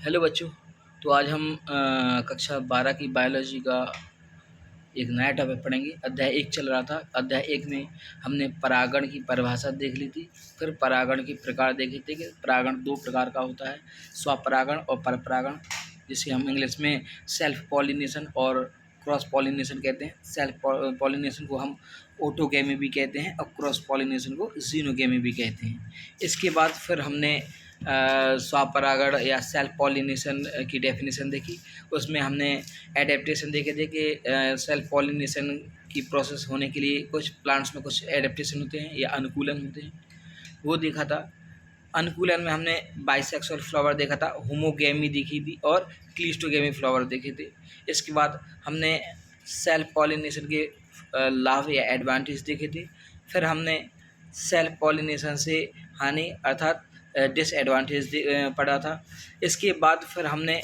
Hello बच्चों। तो आज हम कक्षा 12 की बायोलॉजी का एक नया टॉपिक पढ़ेंगे। अध्याय 1 चल रहा था। अध्याय 1 में हमने परागण की परिभाषा देख ली थी। फिर परागण के प्रकार देखे थे कि परागण 2 प्रकार का होता है, स्वपरागण और परपरागण, जिसे हम इंग्लिश में सेल्फ पॉलिनेशन और क्रॉस पॉलिनेशन कहते हैं। सेल्फ पॉलिनेशन को हम ऑटोगैमी भी कहते हैं और क्रॉस पॉलिनेशन को जीनोगैमी भी कहते हैं। इसके बाद फिर हमने स्वपरागण या सेल्फ पॉलिनेशन की डेफिनेशन देखी। उसमें हमने एडेप्टेशन देखे थे कि सेल्फ पॉलिनेशन की प्रोसेस होने के लिए कुछ प्लांट्स में कुछ एडेप्टेशन होते हैं या अनुकूलन होते हैं, वो देखा था। अनुकूलन में हमने बाइसेक्सुअल फ्लावर देखा था, होमोगेमी देखी थी और क्लिस्टोगेमी फ्लावर देखे थे। इसके बाद हमने सेल्फ पॉलिनेशन के लाभ या एडवांटेज देखे थे। फिर हमने सेल्फ पॉलिनेशन से हानि अर्थात डिसएडवांटेज पढ़ा था। इसके बाद फिर हमने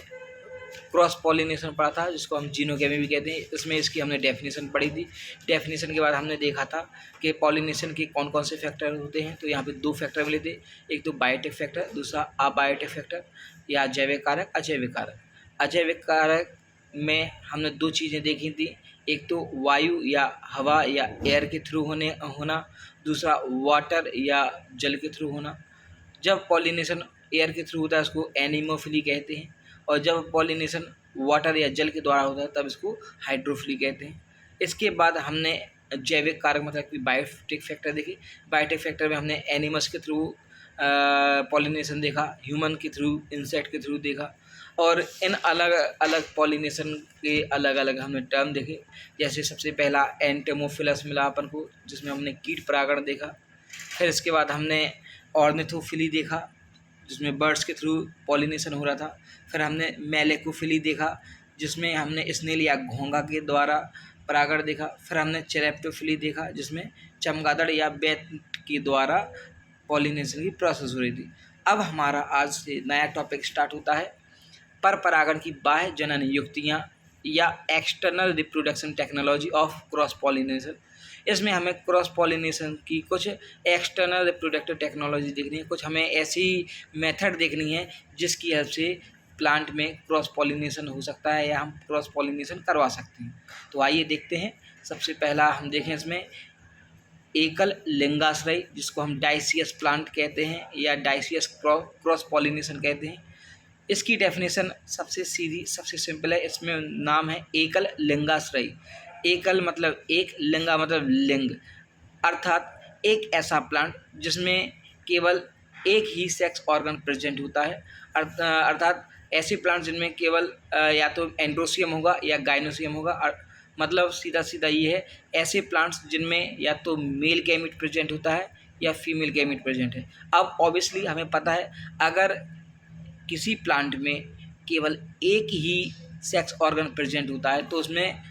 क्रॉस पॉलिनेशन पढ़ा था, जिसको हम जीनोगेमी भी कहते हैं। इसमें इसकी हमने डेफिनेशन पढ़ी थी। डेफिनेशन के बाद हमने देखा था कि पॉलिनेशन के कौन कौन से फैक्टर होते हैं। तो यहाँ पे 2 फैक्टर मिले थे, एक तो बायोटिक फैक्टर, दूसरा अबायोटिक फैक्टर या जैविक कारक, अजैविक कारक। अजैविक कारक में हमने 2 चीज़ें देखी थी, एक तो वायु या हवा या एयर के थ्रू होना, दूसरा वाटर या जल के थ्रू होना। जब पॉलिनेशन एयर के थ्रू होता है उसको एनिमोफिली कहते हैं, और जब पॉलिनेशन वाटर या जल के द्वारा होता है तब इसको हाइड्रोफिली कहते हैं। इसके बाद हमने जैविक कारक मतलब कि बायोटिक फैक्टर देखी। बायोटिक फैक्टर में हमने एनिमल्स के थ्रू पॉलिनेशन देखा, ह्यूमन के थ्रू, इंसेक्ट के थ्रू देखा, और इन अलग अलग पॉलिनेशन के अलग अलग हमने टर्म देखे। जैसे सबसे पहला एंटोमोफिलस मिला अपन को, जिसमें हमने कीट परागण देखा। फिर इसके बाद हमने ऑर्निथोफिली देखा, जिसमें बर्ड्स के थ्रू पॉलिनेशन हो रहा था। फिर हमने मेलेकोफिली देखा, जिसमें हमने स्नेल या घोंघा के द्वारा परागण देखा। फिर हमने चेरेप्टोफिली देखा, जिसमें चमगादड़ या बैट के द्वारा पॉलिनेशन की प्रोसेस हो रही थी। अब हमारा आज से नया टॉपिक स्टार्ट होता है, पर परागण की बाह्य जनन युक्तियाँ या external reproduction technology of cross pollination. इसमें हमें क्रॉस पॉलिनेशन की कुछ एक्सटर्नल रिप्रोडक्टिव टेक्नोलॉजी देखनी है, कुछ हमें ऐसी मेथड देखनी है जिसकी हेल्प से प्लांट में क्रॉस पॉलिनेशन हो सकता है या हम क्रॉस पॉलिनेशन करवा सकते हैं। तो आइए देखते हैं। सबसे पहला हम देखें इसमें एकल लिंगाश्रयी, जिसको हम डाइसियस प्लांट कहते हैं या डाइसियस क्रॉस पॉलिनेशन कहते हैं। इसकी डेफिनेशन सबसे सीधी सबसे सिंपल है। इसमें नाम है एकल लिंगाश्रयी। एकल मतलब एक, लिंगा मतलब लिंग, अर्थात एक ऐसा प्लांट जिसमें केवल एक ही सेक्स ऑर्गन प्रेजेंट होता है। अर्थात ऐसे प्लांट जिनमें केवल या तो एंड्रोसियम होगा या गाइनोसियम होगा। मतलब सीधा सीधा ये है, ऐसे प्लांट्स जिनमें या तो मेल गैमेट प्रेजेंट होता है या फीमेल गैमेट प्रेजेंट है। अब ऑब्वियसली हमें पता है, अगर किसी प्लांट में केवल एक ही सेक्स ऑर्गन प्रेजेंट होता है तो उसमें,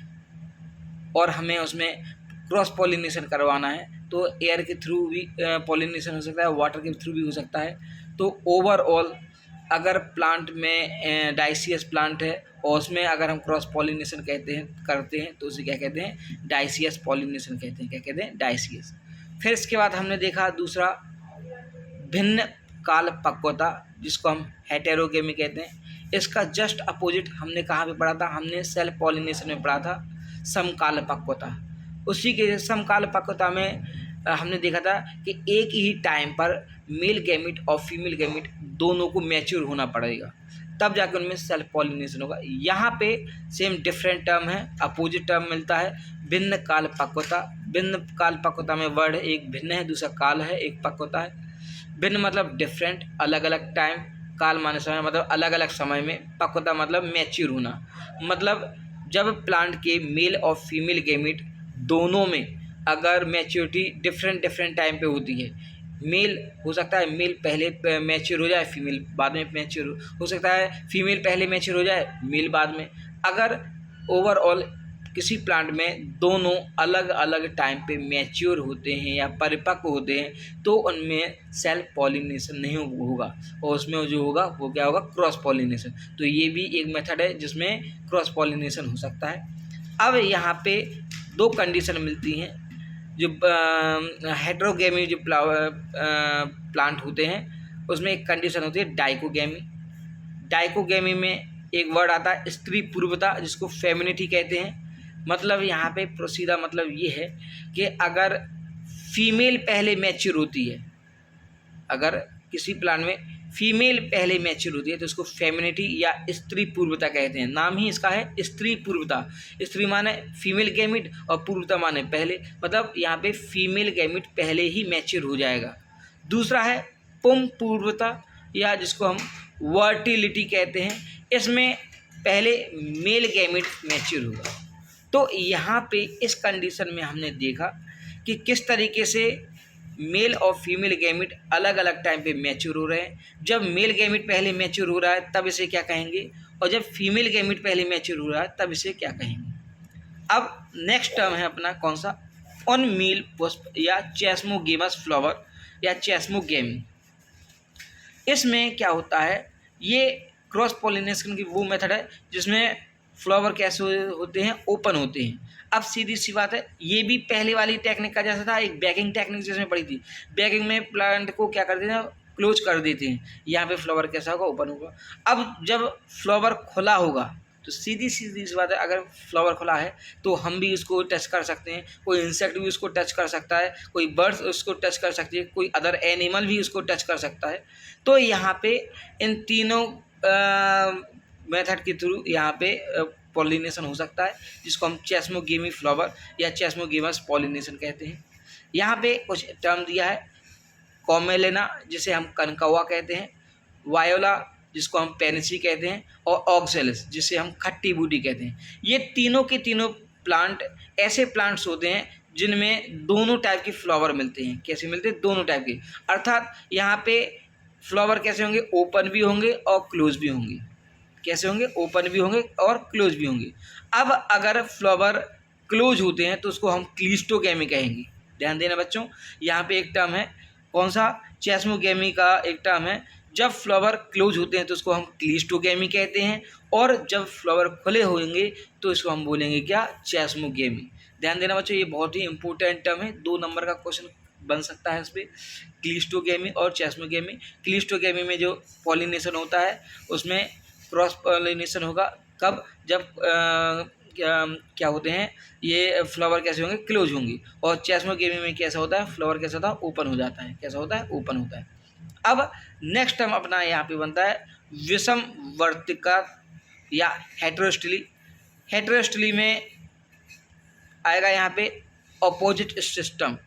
और हमें उसमें क्रॉस पॉलिनेशन करवाना है, तो एयर के थ्रू भी पॉलिनेशन हो सकता है, वाटर के थ्रू भी हो सकता है। तो ओवरऑल अगर प्लांट में डाइसियस प्लांट है और उसमें अगर हम क्रॉस पॉलिनेशन करते हैं तो उसे क्या कहते हैं, डाइसियस पॉलिनेशन कहते हैं। क्या कहते हैं, डाइसियस। फिर इसके बाद हमने देखा दूसरा भिन्न काल पक्वता, जिसको हम हेटेरोगेमी कहते हैं। इसका जस्ट अपोजिट हमने कहाँ पे पढ़ा था, हमने सेल्फ पॉलिनेशन में पढ़ा था समकाल पक्वता। उसी के समकाल पक्वता में हमने देखा था कि एक ही टाइम पर मेल गैमेट और फीमेल गैमेट दोनों को मैच्योर होना पड़ेगा, तब जाकर उनमें सेल्फ पॉलिनेशन होगा। यहाँ पे सेम डिफरेंट टर्म है, अपोजिट टर्म मिलता है, भिन्न काल पक्वता। भिन्न काल पक्वता में वर्ड एक भिन्न है, दूसरा काल है, एक पक्वता है। भिन्न मतलब डिफरेंट, अलग अलग टाइम, काल माने समय मतलब अलग अलग समय में, पक्वता मतलब मैच्योर होना। मतलब जब प्लांट के मेल और फीमेल गैमेट दोनों में अगर मैच्योरिटी डिफरेंट टाइम पे होती है, मेल हो सकता है मेल पहले मैच्योर हो जाए, फीमेल बाद में मैच्योर हो सकता है, फीमेल पहले मैच्योर हो जाए, मेल बाद में। अगर ओवरऑल किसी प्लांट में दोनों अलग अलग टाइम पे मैच्योर होते हैं या परिपक्व होते हैं तो उनमें सेल्फ पॉलिनेशन नहीं होगा, और उसमें जो होगा वो क्या होगा, क्रॉस पॉलिनेशन। तो ये भी एक मेथड है जिसमें क्रॉस पॉलिनेशन हो सकता है। अब यहाँ पे 2 कंडीशन मिलती हैं। जो हेटेरोगेमी जो प्लांट होते हैं उसमें एक कंडीशन होती है डाइकोगेमी। डाइकोगेमी में एक वर्ड आता है स्त्री पूर्वता, जिसको फेमिनिटी कहते हैं। मतलब यहाँ पे प्रोसीदा मतलब ये है कि अगर फीमेल पहले मैच्योर होती है, अगर किसी प्लांट में फीमेल पहले मैच्योर होती है तो उसको फेमिनिटी या स्त्री पूर्वता कहते हैं। नाम ही इसका है स्त्री पूर्वता। स्त्री माने फीमेल गैमिट और पूर्वता माने पहले, मतलब यहाँ पे फीमेल गैमिट पहले ही मैच्योर हो जाएगा। दूसरा है पुम पूर्वता, या जिसको हम वर्टिलिटी कहते हैं। इसमें पहले मेल गैमिट मैच्योर होगा। तो यहाँ पे इस कंडीशन में हमने देखा कि किस तरीके से मेल और फीमेल गैमिट अलग अलग टाइम पे मैच्योर हो रहे हैं। जब मेल गैमिट पहले मैच्योर हो रहा है तब इसे क्या कहेंगे, और जब फीमेल गैमिट पहले मैच्योर हो रहा है तब इसे क्या कहेंगे। अब नेक्स्ट टर्म है अपना कौन सा, ऑन मील पुष्प या चेस्मोगेमस फ्लावर या चेस्मोगेमी। इसमें क्या होता है, ये क्रॉस पॉलिनेशन की वो मेथड है जिसमें फ्लावर कैसे होते हैं, ओपन होते हैं। अब सीधी सी बात है, ये भी पहले वाली टेक्निक का जैसा था, एक बैगिंग टेक्निक जिसमें पड़ी थी। बैगिंग में प्लांट को क्या कर देते हैं, क्लोज कर देते हैं। यहाँ पे फ्लावर कैसा होगा, ओपन होगा। अब जब फ्लावर खुला होगा तो सीधी सीधी सी बात है, अगर फ्लावर खुला है तो हम भी उसको टच कर सकते हैं, कोई इंसेक्ट भी उसको टच कर सकता है, कोई बर्ड्स उसको टच कर सकती है, कोई अदर एनिमल भी उसको टच कर सकता है। तो यहाँ पे इन तीनों मेथड के थ्रू यहाँ पे पॉलिनेशन हो सकता है, जिसको हम चेस्मोगेमी फ्लावर या चेस्मोगेमस पॉलिनेशन कहते हैं। यहाँ पे कुछ टर्म दिया है, कॉमेलेना जिसे हम कनकौआ कहते हैं, वायोला जिसको हम पेनिसी कहते हैं, और ऑक्सेलिस जिसे हम खट्टी बूटी कहते हैं। ये तीनों के तीनों प्लांट ऐसे प्लांट्स होते हैं जिनमें दोनों टाइप के फ्लावर मिलते हैं। कैसे मिलते हैं, दोनों टाइप के, अर्थात यहाँ पे फ्लावर कैसे होंगे, ओपन भी होंगे और क्लोज भी होंगे। कैसे होंगे, ओपन भी होंगे और क्लोज भी होंगे। अब अगर फ्लावर क्लोज होते हैं तो उसको हम क्लिस्टोगेमी कहेंगे। ध्यान देना बच्चों, यहाँ पे एक टर्म है कौन सा, चेस्मोगेमी का एक टर्म है। जब फ्लावर क्लोज होते हैं तो उसको हम क्लिस्टोगेमी कहते हैं, और जब फ्लावर खुले होंगे तो इसको हम बोलेंगे क्या, चेस्मोगेमी। ध्यान देना बच्चों, ये बहुत ही इंपॉर्टेंट टर्म है, 2 नंबर का क्वेश्चन बन सकता है इस पर, क्लिस्टोगेमी और चेस्मोगेमी। क्लिस्टोगेमी में जो पॉलिनेशन होता है उसमें क्रॉस पॉलिनेशन होगा, कब, जब क्या होते हैं ये फ्लावर कैसे होंगे, क्लोज होंगे। और चेस्मोगेमी में कैसा होता है, फ्लावर कैसा होता है, ओपन हो जाता है। कैसा होता है, ओपन होता है। अब नेक्स्ट टर्म अपना यहाँ पे बनता है विषम वर्तिका या हेटेरोस्टिली। हेटेरोस्टिली में आएगा यहाँ पे अपोजिट सिस्टम।